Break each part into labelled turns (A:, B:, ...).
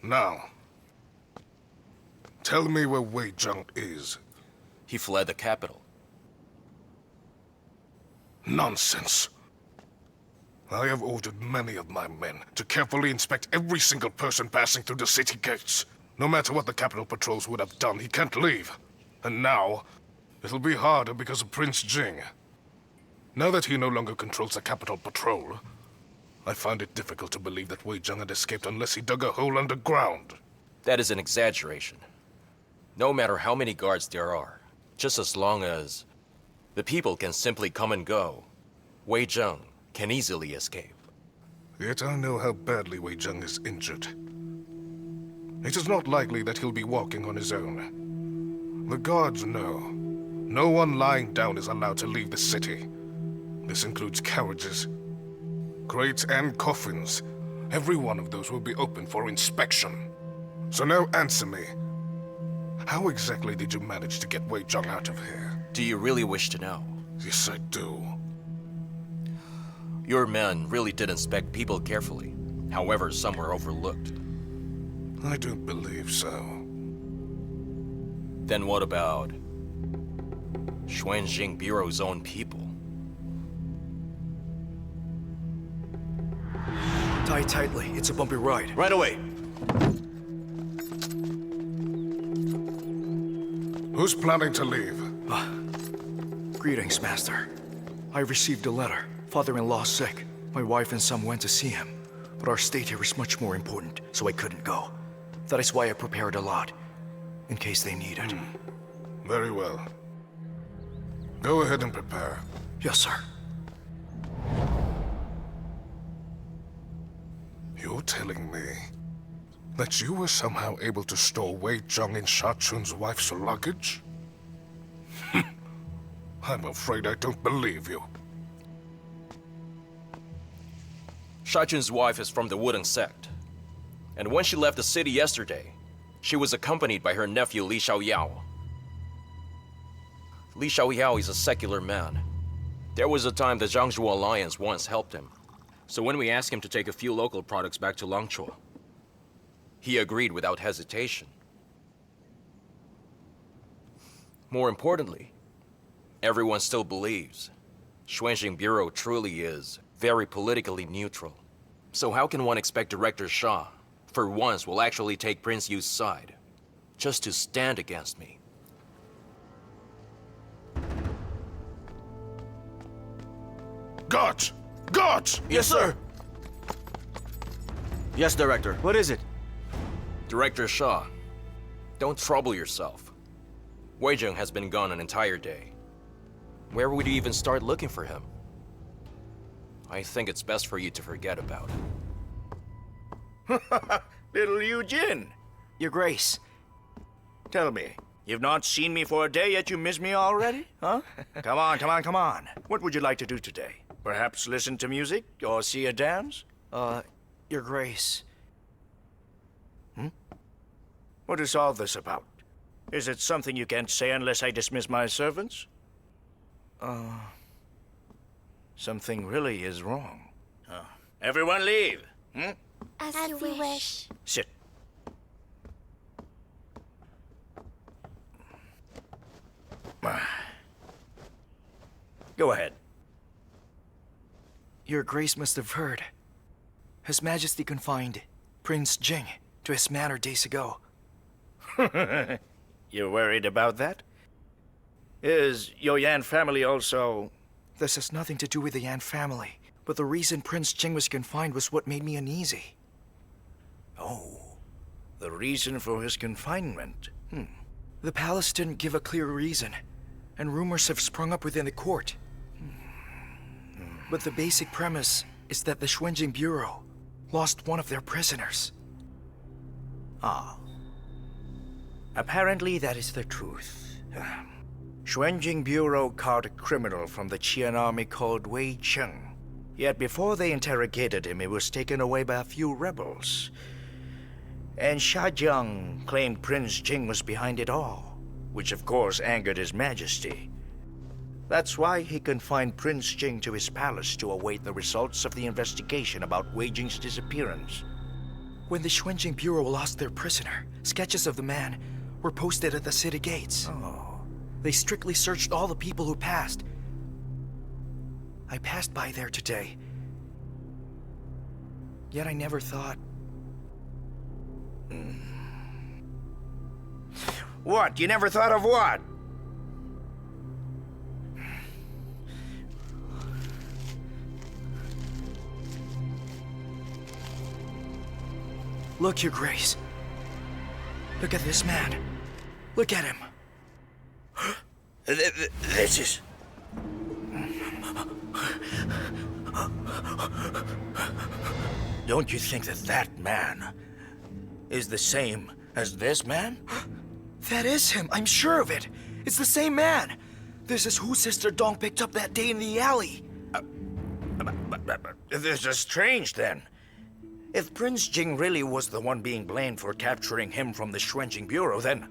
A: Now, tell me where Wei Zheng is.
B: He fled the capital.
A: Nonsense. I have ordered many of my men to carefully inspect every single person passing through the city gates. No matter what the capital patrols would have done, he can't leave. And now, it'll be harder because of Prince Jing. Now that he no longer controls the capital patrol, I find it difficult to believe that Wei Zheng had escaped unless he dug a hole underground.
B: That is an exaggeration. No matter how many guards there are, just as long as the people can simply come and go, Wei Zheng can easily escape.
A: Yet I know how badly Wei Zheng is injured. It is not likely that he'll be walking on his own. The guards know. No one lying down is allowed to leave the city. This includes carriages, crates, and coffins. Every one of those will be open for inspection. So now answer me. How exactly did you manage to get Wei Zheng out of here?
B: Do you really wish to know?
A: Yes, I do.
B: Your men really did inspect people carefully. However, some were overlooked.
A: I don't believe so.
B: Then what about Xuanjing Bureau's own people?
C: Tie tightly. It's a bumpy ride.
D: Right away.
A: Who's planning to leave?
C: Greetings, Master. I received a letter. Father-in-law's sick. My wife and son went to see him. But our state here is much more important, so I couldn't go. That is why I prepared a lot, in case they need it.
A: Very well. Go ahead and prepare.
C: Yes, sir.
A: You're telling me that you were somehow able to store Wei Zheng in Shachun's wife's luggage? I'm afraid I don't believe you.
B: Shachun's wife is from the Wooden sect. And when she left the city yesterday, she was accompanied by her nephew Li Xiaoyao. Li Xiaoyao is a secular man. There was a time the Jiangsu Alliance once helped him. So when we asked him to take a few local products back to Langchuo, he agreed without hesitation. More importantly, everyone still believes Xuanjing Bureau truly is very politically neutral. So how can one expect Director Shah, for once, will actually take Prince Yu's side, just to stand against me?
A: Guards! Guards!
D: Yes, sir. Yes, Director. What is it?
B: Director Shah, don't trouble yourself. Wei Zheng has been gone an entire day. Where would you even start looking for him? I think it's best for you to forget about it.
E: Little Eugene.
C: Your Grace.
E: Tell me, you've not seen me for a day yet you miss me already? Huh? Come on, come on, come on. What would you like to do today? Perhaps listen to music or see a dance?
C: Your Grace.
E: What is all this about? Is it something you can't say unless I dismiss my servants? Something really is wrong. Everyone leave.
F: As you wish.
E: Sit. Go ahead.
C: Your Grace must have heard. His Majesty confined Prince Jing to his manor days ago.
E: You're worried about that? Is your Yan family also...
C: This has nothing to do with the Yan family, but the reason Prince Jing was confined was what made me uneasy.
E: Oh, the reason for his confinement.
C: The palace didn't give a clear reason, and rumors have sprung up within the court. But the basic premise is that the Xuanjing Bureau lost one of their prisoners.
E: Apparently that is the truth. Xuanjing Bureau caught a criminal from the Qian army called Wei Zheng. Yet before they interrogated him, he was taken away by a few rebels. And Shajiang claimed Prince Jing was behind it all, which of course angered His Majesty. That's why he confined Prince Jing to his palace to await the results of the investigation about Wei Jing's disappearance.
C: When the Xuanjing Bureau lost their prisoner, sketches of the man were posted at the city gates.
E: Oh.
C: They strictly searched all the people who passed. I passed by there today. Yet I never thought...
E: What? You never thought of what?
C: Look, Your Grace. Look at this man. Look at him.
E: This is... Don't you think that that man is the same as this man?
C: That is him. I'm sure of it. It's the same man. This is who Sister Dong picked up that day in the alley.
E: This is strange, then. If Prince Jing really was the one being blamed for capturing him from the Xuanjing Bureau, then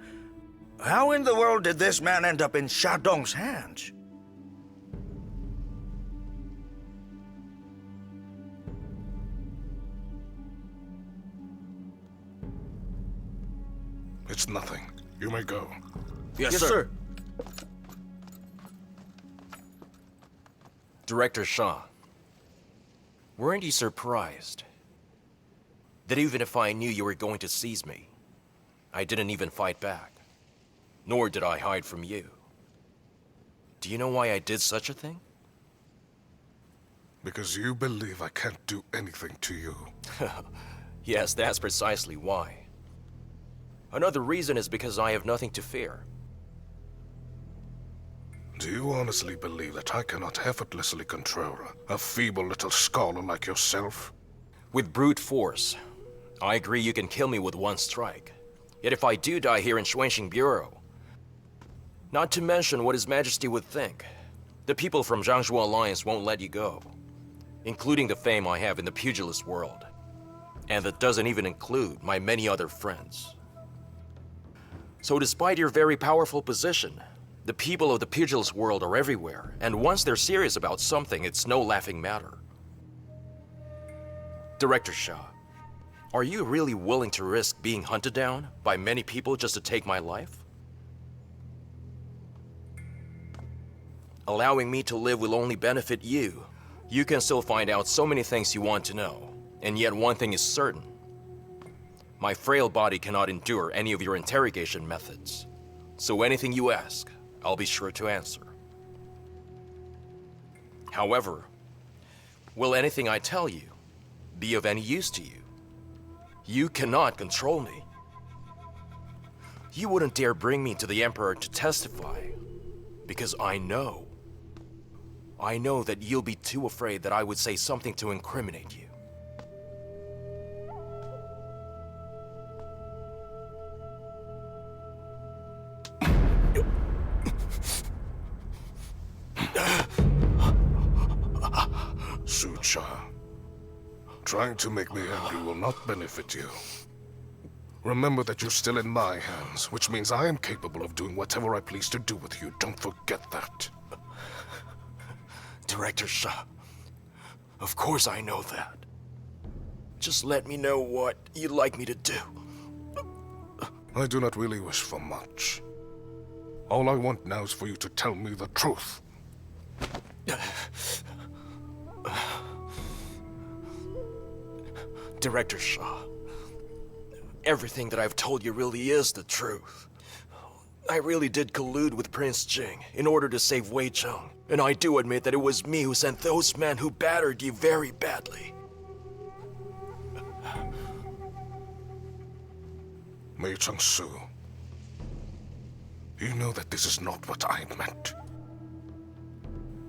E: how in the world did this man end up in Sha Dong's hands?
A: It's nothing. You may go.
B: Yes, sir. Director Shaw, weren't you surprised that even if I knew you were going to seize me, I didn't even fight back, nor did I hide from you? Do you know why I did such a thing?
A: Because you believe I can't do anything to you.
B: Yes, that's precisely why. Another reason is because I have nothing to fear.
A: Do you honestly believe that I cannot effortlessly control a feeble little scholar like yourself?
B: With brute force, I agree you can kill me with one strike. Yet if I do die here in Xuanxing Bureau, not to mention what His Majesty would think, the people from Jiangsu Alliance won't let you go, including the fame I have in the pugilist world. And that doesn't even include my many other friends. So despite your very powerful position, the people of the pugilist world are everywhere, and once they're serious about something, it's no laughing matter. Director Shaw, are you really willing to risk being hunted down by many people just to take my life? Allowing me to live will only benefit you. You can still find out so many things you want to know, and yet one thing is certain. My frail body cannot endure any of your interrogation methods. So anything you ask, I'll be sure to answer. However, will anything I tell you be of any use to you? You cannot control me. You wouldn't dare bring me to the Emperor to testify, because I know that you'll be too afraid that I would say something to incriminate you.
A: Sucha, trying to make me angry will not benefit you. Remember that you're still in my hands, which means I am capable of doing whatever I please to do with you. Don't forget that.
B: Director Shaw, of course I know that. Just let me know what you'd like me to do.
A: I do not really wish for much. All I want now is for you to tell me the truth.
B: Director Shaw, everything that I've told you really is the truth. I really did collude with Prince Jing in order to save Wei Cheng, and I do admit that it was me who sent those men who battered you very badly.
A: Meichangsu, you know that this is not what I meant.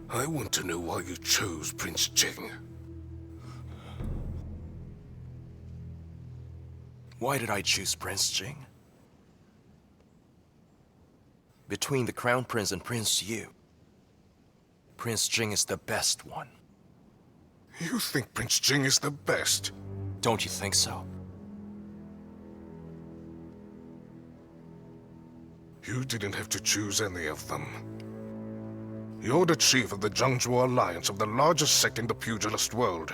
A: I want to know why you chose Prince Jing.
B: Why did I choose Prince Jing? Between the Crown Prince and Prince Yu, Prince Jing is the best one.
A: You think Prince Jing is the best?
B: Don't you think so?
A: You didn't have to choose any of them. You're the chief of the Jiangsu Alliance of the largest sect in the pugilist world.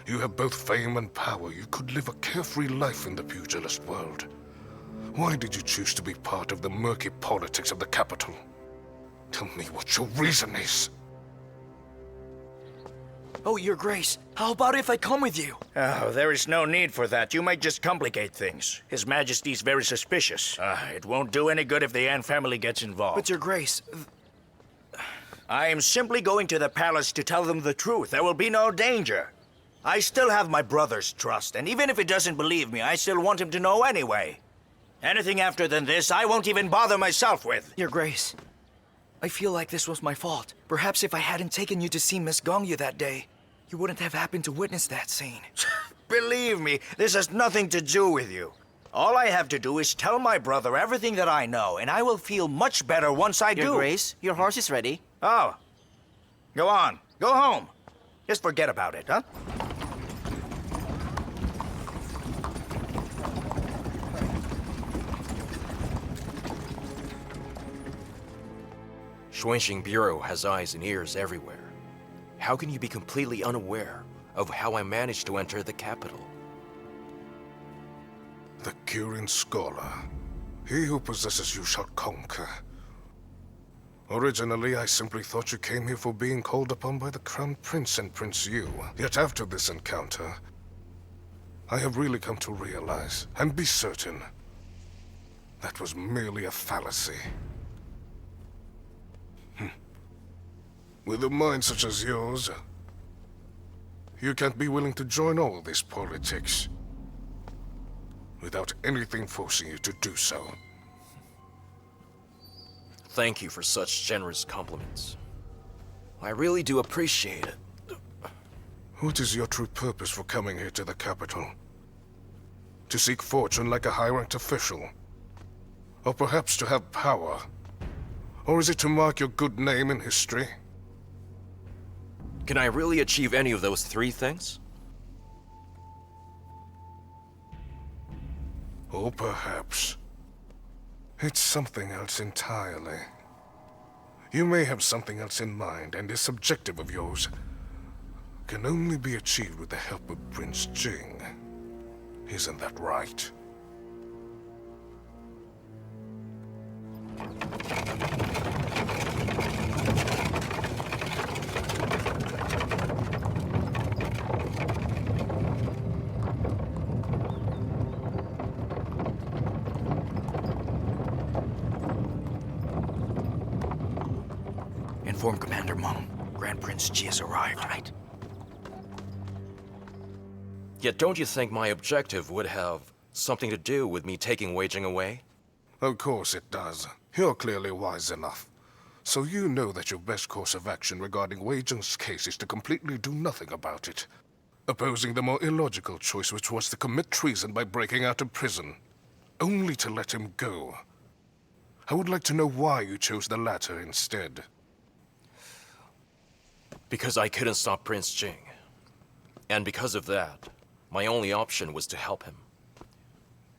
A: You have both fame and power. You could live a carefree life in the pugilist world. Why did you choose to be part of the murky politics of the capital? Tell me what your reason is.
C: Oh, Your Grace, how about if I come with you?
E: Oh, there is no need for that. You might just complicate things. His Majesty's very suspicious. It won't do any good if the An family gets involved.
C: But Your Grace...
E: I am simply going to the palace to tell them the truth. There will be no danger. I still have my brother's trust, and even if he doesn't believe me, I still want him to know anyway. Anything after than this, I won't even bother myself with.
C: Your Grace, I feel like this was my fault. Perhaps if I hadn't taken you to see Miss Gongyu that day, you wouldn't have happened to witness that scene.
E: Believe me, this has nothing to do with you. All I have to do is tell my brother everything that I know, and I will feel much better once I do.
D: Your Grace, your horse is ready.
E: Oh. Go on. Go home. Just forget about it, huh?
B: Xuanxing Bureau has eyes and ears everywhere. How can you be completely unaware of how I managed to enter the capital?
A: The Kirin Scholar. He who possesses you shall conquer. Originally, I simply thought you came here for being called upon by the Crown Prince and Prince Yu. Yet after this encounter, I have really come to realize, and be certain, that was merely a fallacy. With a mind such as yours, you can't be willing to join all this politics without anything forcing you to do so.
B: Thank you for such generous compliments. I really do appreciate it.
A: What is your true purpose for coming here to the capital? To seek fortune like a high-ranked official? Or perhaps to have power? Or is it to mark your good name in history?
B: Can I really achieve any of those three things?
A: Or perhaps it's something else entirely. You may have something else in mind, and this objective of yours can only be achieved with the help of Prince Jing. Isn't that right?
C: Inform Commander Meng. Grand Prince Ji has arrived.
D: Right.
B: Yet don't you think my objective would have something to do with me taking Wei Jing away?
A: Of course it does. You're clearly wise enough. So you know that your best course of action regarding Wei Jing's case is to completely do nothing about it. Opposing the more illogical choice, which was to commit treason by breaking out of prison, only to let him go. I would like to know why you chose the latter instead.
B: Because I couldn't stop Prince Jing. And because of that, my only option was to help him.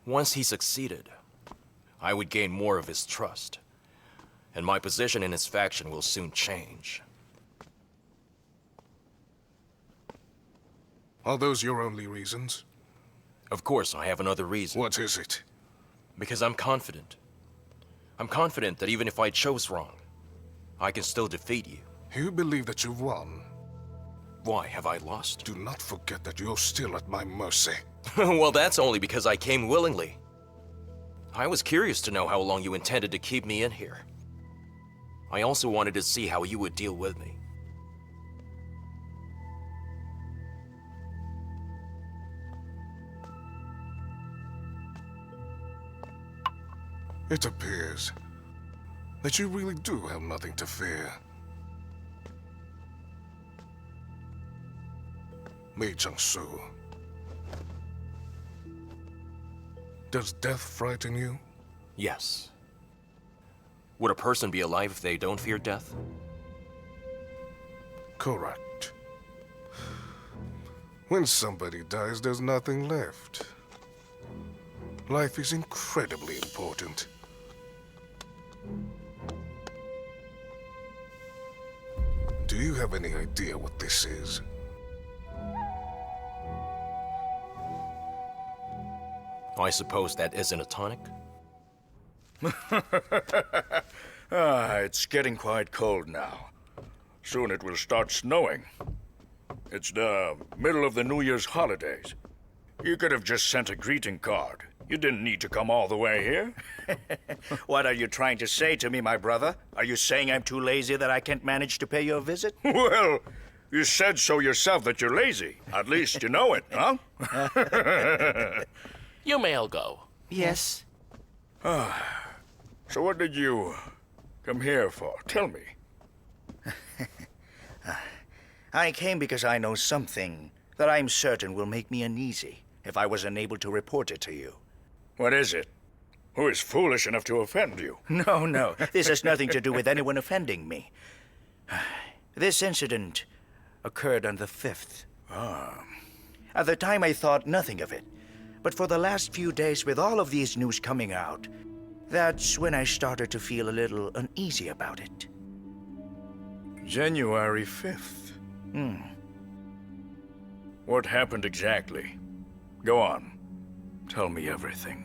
B: Once he succeeded, I would gain more of his trust, and my position in his faction will soon change.
A: Are those your only reasons?
B: Of course, I have another reason.
A: What is it?
B: Because I'm confident. I'm confident that even if I chose wrong, I can still defeat you.
A: You believe that you've won?
B: Why, have I lost?
A: Do not forget that you're still at my mercy.
B: Well, that's only because I came willingly. I was curious to know how long you intended to keep me in here. I also wanted to see how you would deal with me.
A: It appears that you really do have nothing to fear. Meichangsu. Does death frighten you?
B: Yes. Would a person be alive if they don't fear death?
A: Correct. When somebody dies, there's nothing left. Life is incredibly important. Do you have any idea what this is?
B: I suppose that isn't a tonic?
E: It's getting quite cold now. Soon it will start snowing. It's the middle of the New Year's holidays. You could have just sent a greeting card. You didn't need to come all the way here. What are you trying to say to me, my brother? Are you saying I'm too lazy that I can't manage to pay you a visit? Well, you said so yourself that you're lazy. At least you know it, huh?
D: You may all go.
G: Yes.
E: So what did you come here for? Tell me. I came because I know something that I'm certain will make me uneasy if I was unable to report it to you. What is it? Who is foolish enough to offend you? No. This has nothing to do with anyone offending me. This incident occurred on the 5th. At the time, I thought nothing of it. But for the last few days, with all of these news coming out, that's when I started to feel a little uneasy about it. January 5th? What happened exactly? Go on. Tell me everything.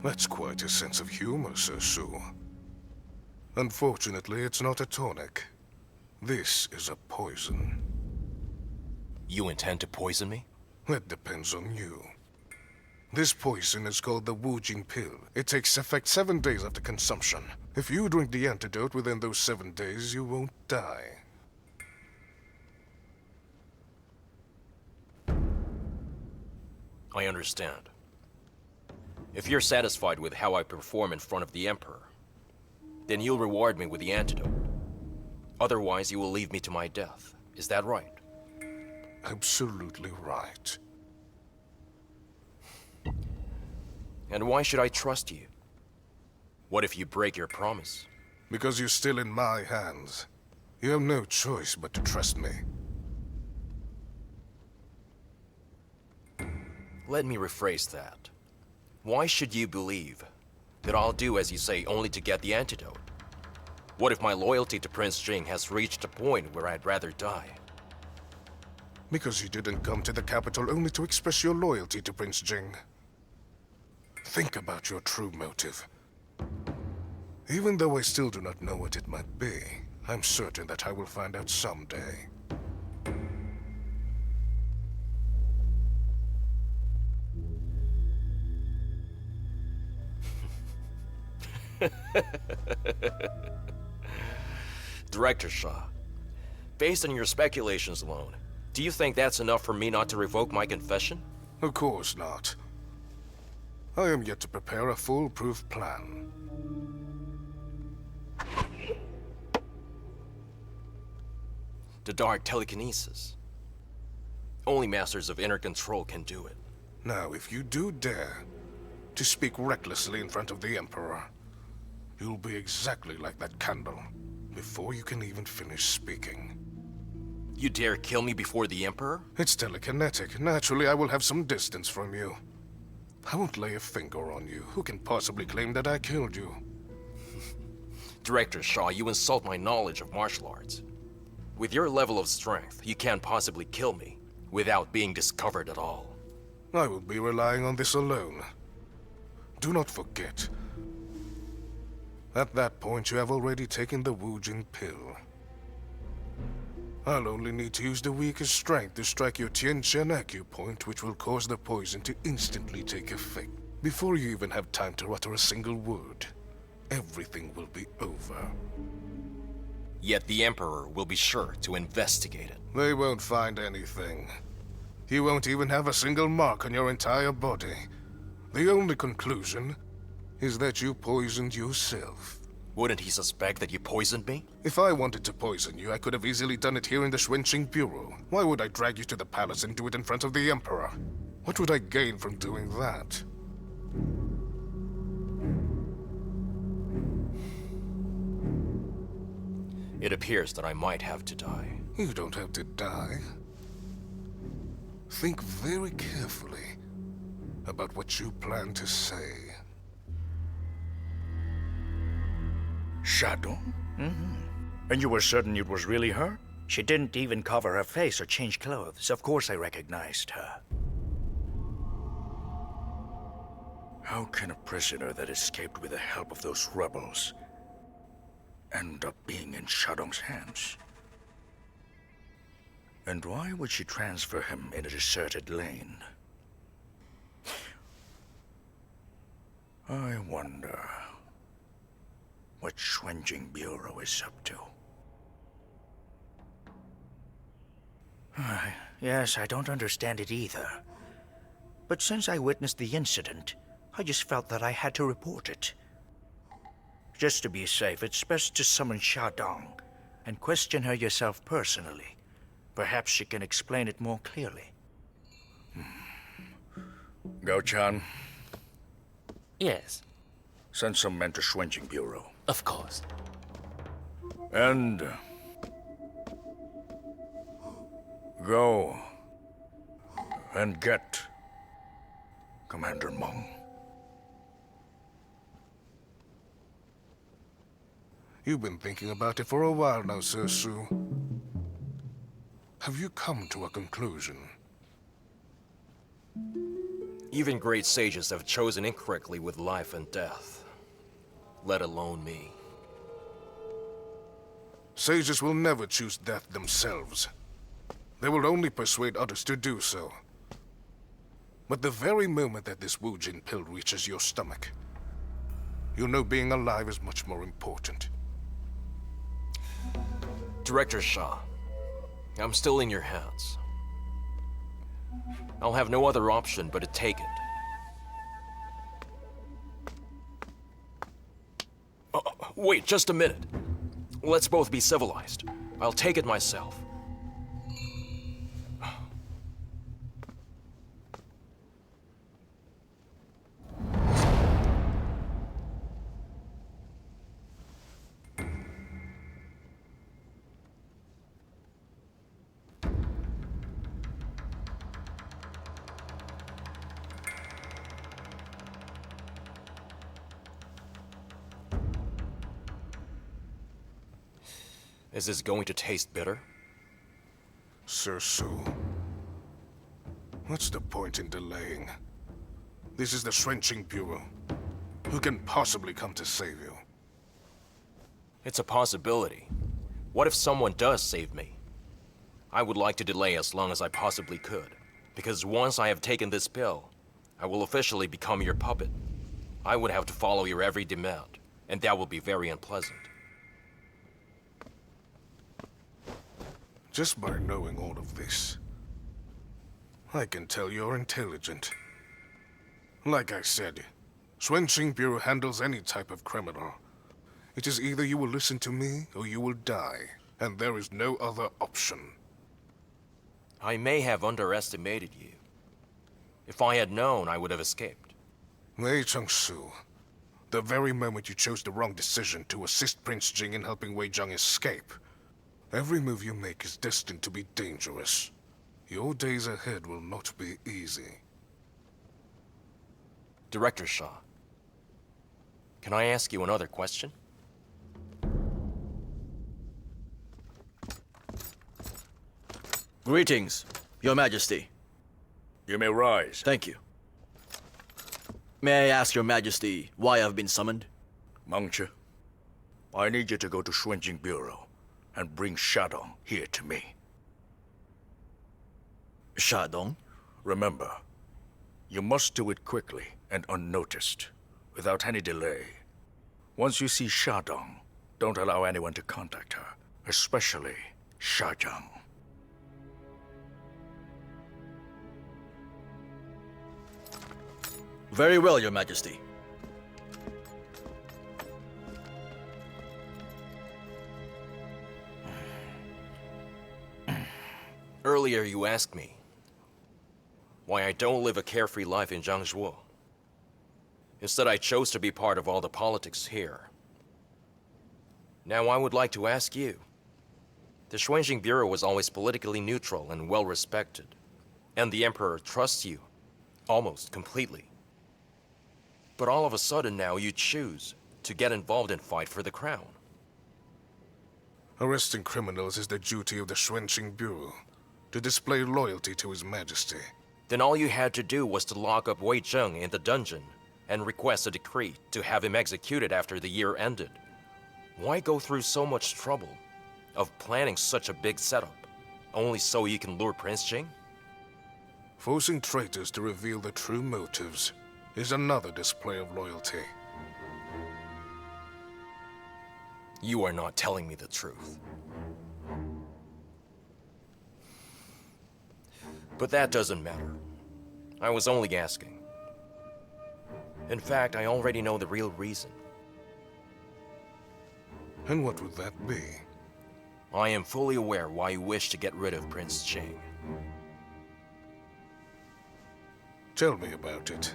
A: That's quite a sense of humor, Sir Sue. Unfortunately, it's not a tonic. This is a poison.
B: You intend to poison me?
A: That depends on you. This poison is called the Wujing pill. It takes effect 7 days after consumption. If you drink the antidote within those 7 days, you won't die.
B: I understand. If you're satisfied with how I perform in front of the Emperor, then you'll reward me with the antidote. Otherwise, you will leave me to my death. Is that right?
A: Absolutely right.
B: And why should I trust you? What if you break your promise?
A: Because you're still in my hands. You have no choice but to trust me.
B: Let me rephrase that. Why should you believe that I'll do as you say only to get the antidote? What if my loyalty to Prince Jing has reached a point where I'd rather die?
A: Because you didn't come to the capital only to express your loyalty to Prince Jing. Think about your true motive. Even though I still do not know what it might be, I'm certain that I will find out someday.
B: Director Shaw, based on your speculations alone, do you think that's enough for me not to revoke my confession?
A: Of course not. I am yet to prepare a foolproof plan.
B: The dark telekinesis. Only masters of inner control can do it.
A: Now, if you do dare to speak recklessly in front of the Emperor, you'll be exactly like that candle before you can even finish speaking.
B: You dare kill me before the Emperor?
A: It's telekinetic. Naturally, I will have some distance from you. I won't lay a finger on you. Who can possibly claim that I killed you?
B: Director Shaw, you insult my knowledge of martial arts. With your level of strength, you can't possibly kill me without being discovered at all.
A: I will be relying on this alone. Do not forget. At that point, you have already taken the Wujing pill. I'll only need to use the weakest strength to strike your Tianqian acupoint, which will cause the poison to instantly take effect. Before you even have time to utter a single word, everything will be over.
B: Yet the Emperor will be sure to investigate it.
A: They won't find anything. You won't even have a single mark on your entire body. The only conclusion is that you poisoned yourself.
B: Wouldn't he suspect that you poisoned me?
A: If I wanted to poison you, I could have easily done it here in the Xuanqing Bureau. Why would I drag you to the palace and do it in front of the Emperor? What would I gain from doing that?
B: It appears that I might have to die.
A: You don't have to die. Think very carefully about what you plan to say.
E: Shadow? And you were certain it was really her? She didn't even cover her face or change clothes. Of course I recognized her. How can a prisoner that escaped with the help of those rebels end up being in Shadong's hands? And why would she transfer him in a deserted lane? I wonder what Xuanjing Bureau is up to. Yes, I don't understand it either. But since I witnessed the incident, I just felt that I had to report it. Just to be safe, it's best to summon Shadong and question her yourself personally. Perhaps she can explain it more clearly. Gao-chan,
D: Yes,
E: send some men to Xuanjing Bureau.
D: of course.
E: And go and get Commander Meng.
A: You've been thinking about it for a while now, Sir Su. Have you come to a conclusion?
B: Even great sages have chosen incorrectly with life and death, let alone me.
A: Sages will never choose death themselves. They will only persuade others to do so. But the very moment that this Wu-Jin pill reaches your stomach, you know being alive is much more important.
B: Director Shaw, I'm still in your hands. I'll have no other option but to take it. Wait, just a minute. Let's both be civilized. I'll take it myself. Is this going to taste bitter?
A: Sir Su, what's the point in delaying? This is the Xuanjing Bureau. Who can possibly come to save you?
B: It's a possibility. What if someone does save me? I would like to delay as long as I possibly could, because once I have taken this pill, I will officially become your puppet. I would have to follow your every demand, and that will be very unpleasant.
A: Just by knowing all of this, I can tell you're intelligent. Like I said, Xuanjing Bureau handles any type of criminal. It is either you will listen to me or you will die, and there is no other option.
B: I may have underestimated you. If I had known, I would have escaped.
A: Meichangsu, the very moment you chose the wrong decision to assist Prince Jing in helping Wei Zhang escape, every move you make is destined to be dangerous. Your days ahead will not be easy.
B: Director Shaw, can I ask you another question?
C: Greetings, Your Majesty.
E: You may rise.
C: Thank you. May I ask Your Majesty why I've been summoned?
E: Mengche, I need you to go to Xuanjing Bureau and bring Shadong here to me.
C: Shadong?
E: Remember, you must do it quickly and unnoticed, without any delay. Once you see Shadong, don't allow anyone to contact her, especially Shajang.
C: Very well, Your Majesty.
B: Earlier you asked me why I don't live a carefree life in Jiangzhou. Instead, I chose to be part of all the politics here. Now I would like to ask you. The Xuanjing Bureau was always politically neutral and well-respected, and the Emperor trusts you, almost completely. But all of a sudden now you choose to get involved and fight for the crown.
A: Arresting criminals is the duty of the Xuanjing Bureau, to display loyalty to His Majesty.
B: Then all you had to do was to lock up Wei Zheng in the dungeon and request a decree to have him executed after the year ended. Why go through so much trouble of planning such a big setup, only so you can lure Prince Jing?
A: Forcing traitors to reveal their true motives is another display of loyalty.
B: You are not telling me the truth. But that doesn't matter. I was only asking. In fact, I already know the real reason.
A: And what would that be?
B: I am fully aware why you wish to get rid of Prince Jing.
A: Tell me about it.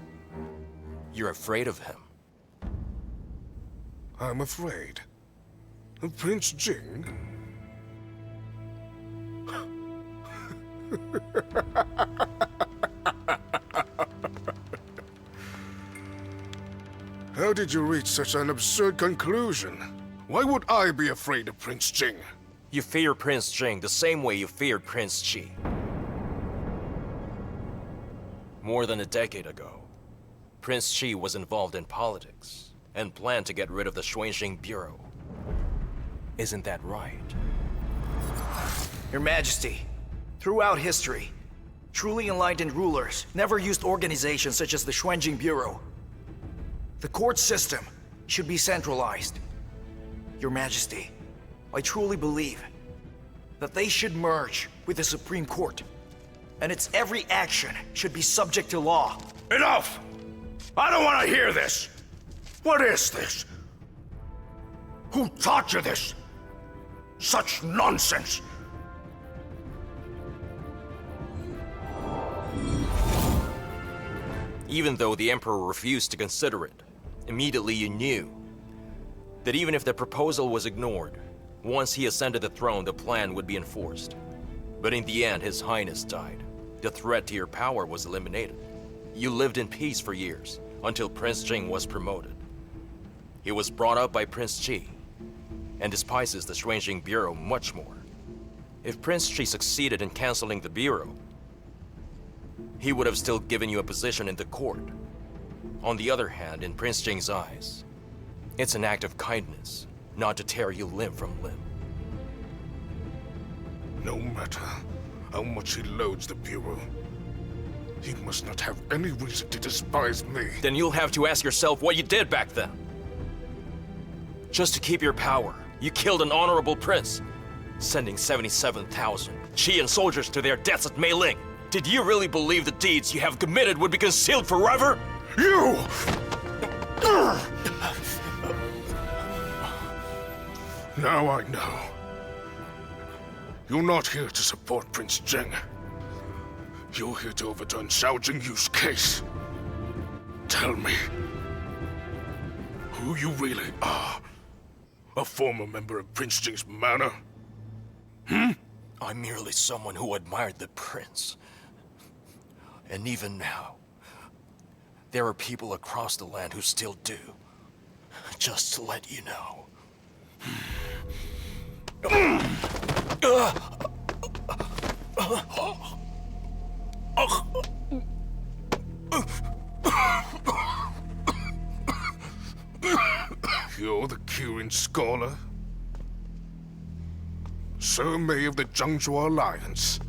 B: You're afraid of him.
A: I'm afraid. Of Prince Jing? How did you reach such an absurd conclusion? Why would I be afraid of Prince Jing?
B: You fear Prince Jing the same way you feared Prince Qi. More than a decade ago, Prince Qi was involved in politics and planned to get rid of the Xuanxing Bureau. Isn't that right?
C: Your Majesty, throughout history, truly enlightened rulers never used organizations such as the Xuanjing Bureau. The court system should be centralized. Your Majesty, I truly believe that they should merge with the Supreme Court, and its every action should be subject to law.
E: Enough! I don't want to hear this! What is this? Who taught you this? Such nonsense!
B: Even though the Emperor refused to consider it, immediately you knew that even if the proposal was ignored, once he ascended the throne, the plan would be enforced. But in the end, His Highness died. The threat to your power was eliminated. You lived in peace for years, until Prince Jing was promoted. He was brought up by Prince Qi, and despises the Xuanxing Bureau much more. If Prince Qi succeeded in canceling the Bureau, he would have still given you a position in the court. On the other hand, in Prince Jing's eyes, it's an act of kindness not to tear you limb from limb.
A: No matter how much he loathes the Bureau, he must not have any reason to despise me.
B: Then you'll have to ask yourself what you did back then. Just to keep your power, you killed an honorable prince, sending 77,000 Qian soldiers to their deaths at Meiling. Did you really believe the deeds you have committed would be concealed forever?
A: You! Now I know. You're not here to support Prince Jing. You're here to overturn Xiao Jingyu's case. Tell me, who you really are. A former member of Prince Jing's manor?
B: I'm merely someone who admired the prince. And even now, there are people across the land who still do. Just to let you know.
A: You're the Kirin scholar? Sir Mei of the Zhangzhou Alliance.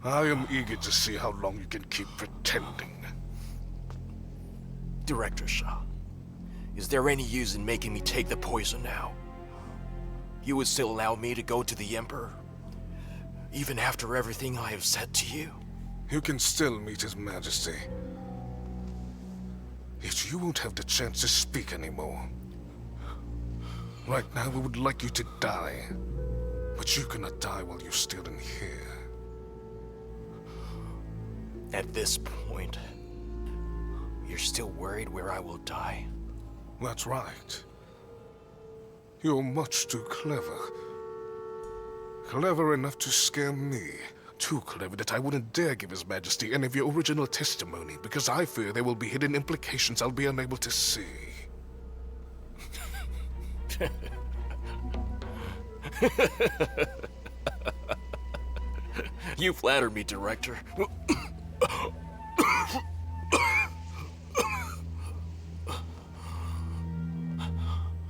A: I am eager to see how long you can keep pretending.
B: Director Shah, is there any use in making me take the poison now? You would still allow me to go to the Emperor? Even after everything I have said to you?
A: You can still meet His Majesty. Yet you won't have the chance to speak anymore. Right now, we would like you to die. But you cannot die while you're still in here.
B: At this point, you're still worried where I will die?
A: That's right. You're much too clever. Clever enough to scare me. Too clever that I wouldn't dare give His Majesty any of your original testimony, because I fear there will be hidden implications I'll be unable to see.
B: You flatter me, Director.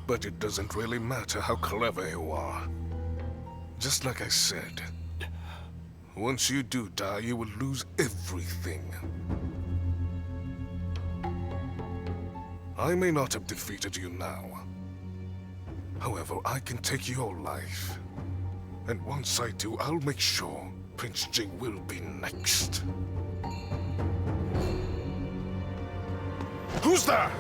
A: But it doesn't really matter how clever you are. Just like I said, once you do die, you will lose everything. I may not have defeated you now. However, I can take your life. And once I do, I'll make sure Prince Jing will be next. Who's there?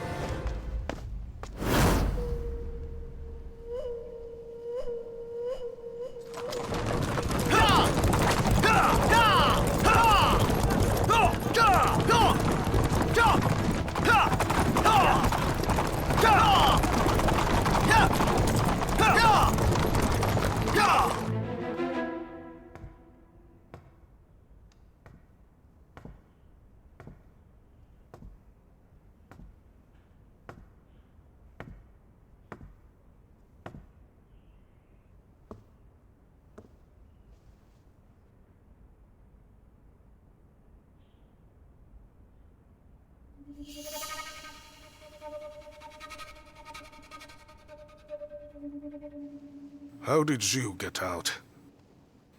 A: How did you get out?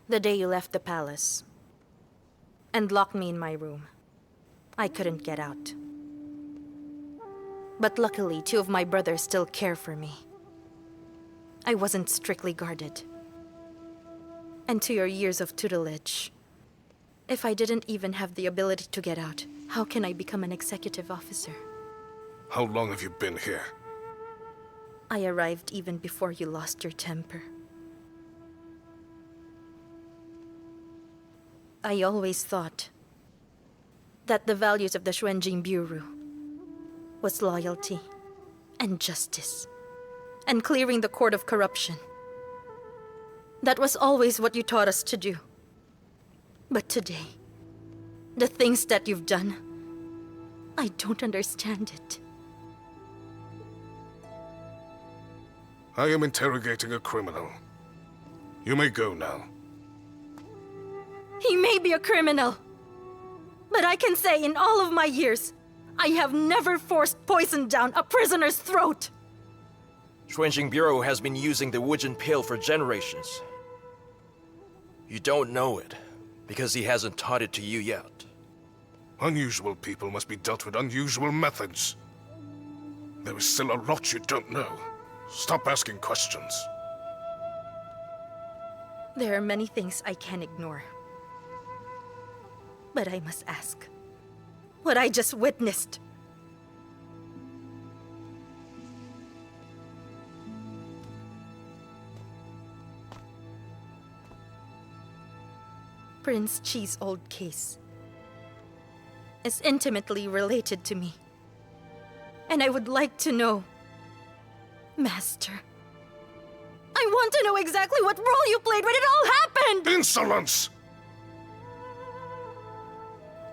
G: The day you left the palace and locked me in my room, I couldn't get out. But luckily, 2 of my brothers still care for me. I wasn't strictly guarded. And to your years of tutelage, if I didn't even have the ability to get out, how can I become an executive officer?
A: How long have you been here?
G: I arrived even before you lost your temper. I always thought that the values of the Xuanjing Bureau was loyalty and justice and clearing the court of corruption. That was always what you taught us to do. But today, the things that you've done, I don't understand it.
A: I am interrogating a criminal. You may go now.
G: He may be a criminal, but I can say in all of my years, I have never forced poison down a prisoner's throat.
B: Xuanjing Bureau has been using the Wujin pill for generations. You don't know it, because he hasn't taught it to you yet.
A: Unusual people must be dealt with unusual methods. There is still a lot you don't know. Stop asking questions.
G: There are many things I can't ignore. But I must ask, what I just witnessed. Prince Chi's old case is intimately related to me. And I would like to know, Master, I want to know exactly what role you played when it all happened!
A: Insolence!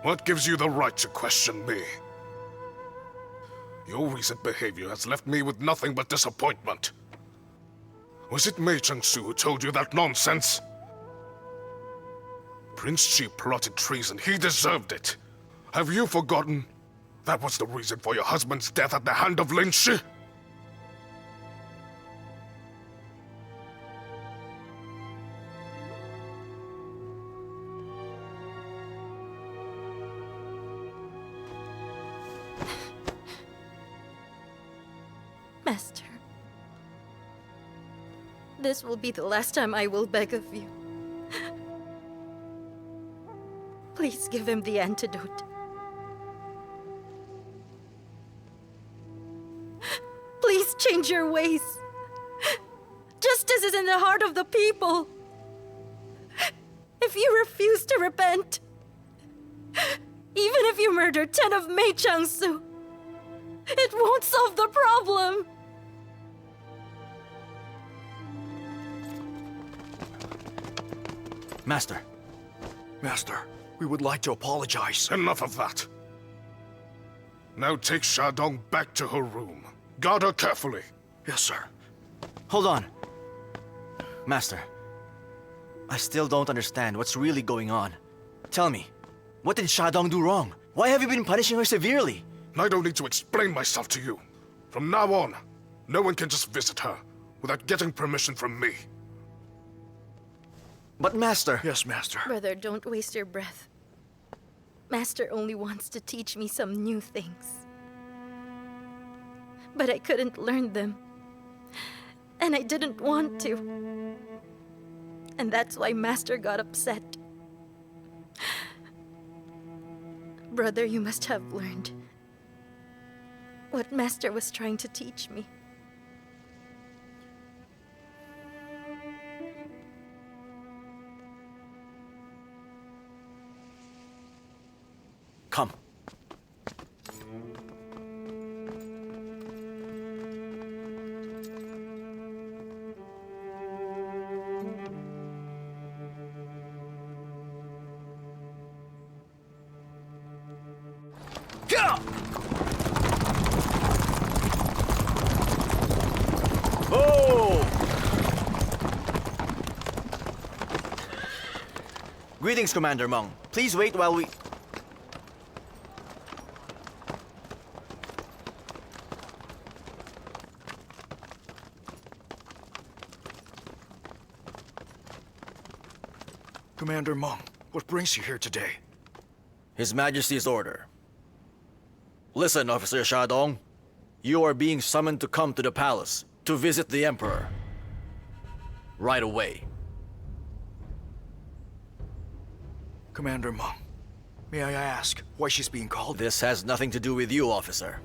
A: What gives you the right to question me? Your recent behavior has left me with nothing but disappointment. Was it Meichangsu who told you that nonsense? Prince Chi plotted treason. He deserved it. Have you forgotten? That was the reason for your husband's death at the hand of Lin Shi.
G: Master, this will be the last time I will beg of you. Please give him the antidote. Please change your ways. Justice is in the heart of the people. If you refuse to repent, even if you murder 10 of Meichangsu, it won't solve the problem.
C: Master. Master, we would like to apologize.
A: Enough of that. Now take Shadong back to her room. Guard her carefully.
C: Yes, sir.
H: Hold on. Master, I still don't understand what's really going on. Tell me, what did Shadong do wrong? Why have you been punishing her severely?
A: I don't need to explain myself to you. From now on, No one can just visit her without getting permission from me.
H: But Master...
C: Yes, Master.
G: Brother, don't waste your breath. Master only wants to teach me some new things. But I couldn't learn them. And I didn't want to. And that's why Master got upset. Brother, you must have learned what Master was trying to teach me.
H: Come. Yeah! Oh! Greetings, Commander Meng. Please wait while we...
C: Commander Meng, what brings you here today?
H: His Majesty's order. Listen, Officer Shadong. You are being summoned to come to the palace to visit the Emperor. Right away.
C: Commander Meng, may I ask why she's being called?
H: This has nothing to do with you, officer.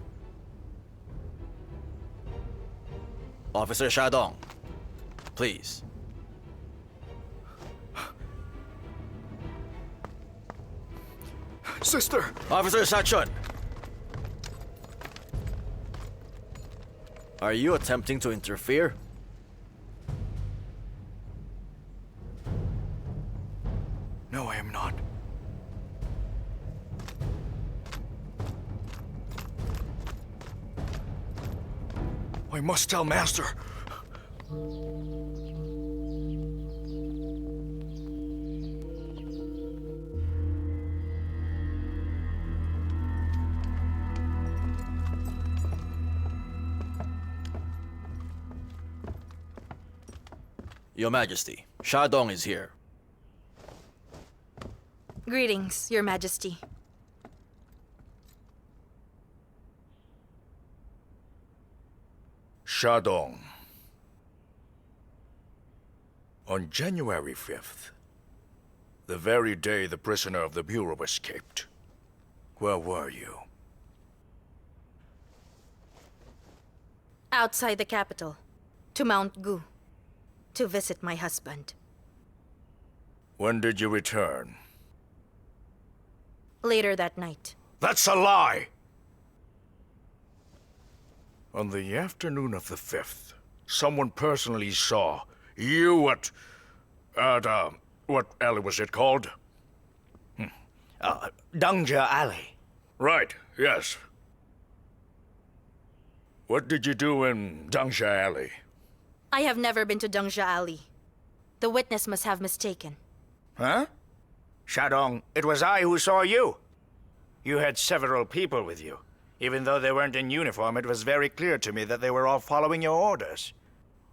H: Officer Shadong, please.
C: Sister!
H: Officer Sachun! Are you attempting to interfere?
C: No, I am not. I must tell Master.
H: Your Majesty, Shadong is here.
G: Greetings, Your Majesty.
E: Shadong. On January 5th, the very day the prisoner of the Bureau escaped, where were you?
G: Outside the capital, to Mount Gu, to visit my husband.
E: When did you return?
G: Later that night.
E: That's a lie! On the afternoon of the 5th, someone personally saw you at what alley was it called?
I: Dongja Alley.
E: Right, yes. What did you do in Dongja Alley?
G: I have never been to Dongja Alley. The witness must have mistaken.
I: Huh? Shadong, it was I who saw you. You had several people with you. Even though they weren't in uniform, it was very clear to me that they were all following your orders.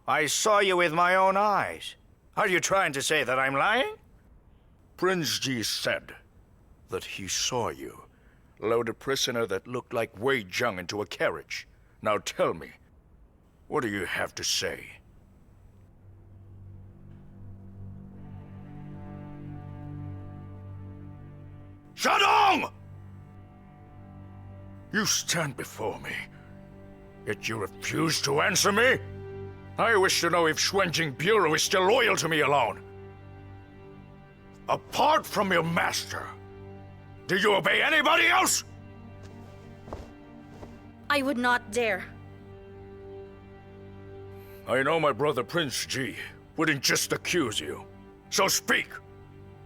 I: I saw you with my own eyes. Are you trying to say that I'm lying?
E: Prince Ji said that he saw you load a prisoner that looked like Wei Zheng into a carriage. Now tell me, what do you have to say? Shadong! You stand before me, yet you refuse to answer me? I wish to know if Xuanjing Bureau is still loyal to me alone. Apart from your master, do you obey anybody else?
G: I would not dare.
E: I know my brother Prince Ji wouldn't just accuse you. So speak.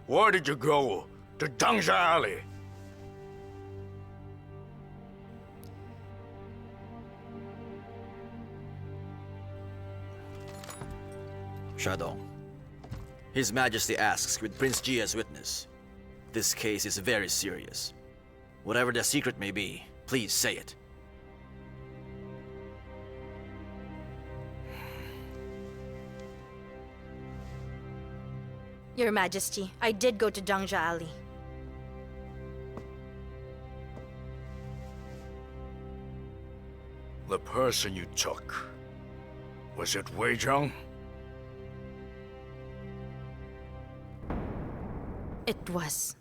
E: Where did you go to Dongja Alley?
H: Shadong. His Majesty asks with Prince Ji as witness. This case is very serious. Whatever the secret may be, please say it.
G: Your Majesty, I did go to Zhangja Alley.
E: The person you took, was it Wei Zhang?
G: It was.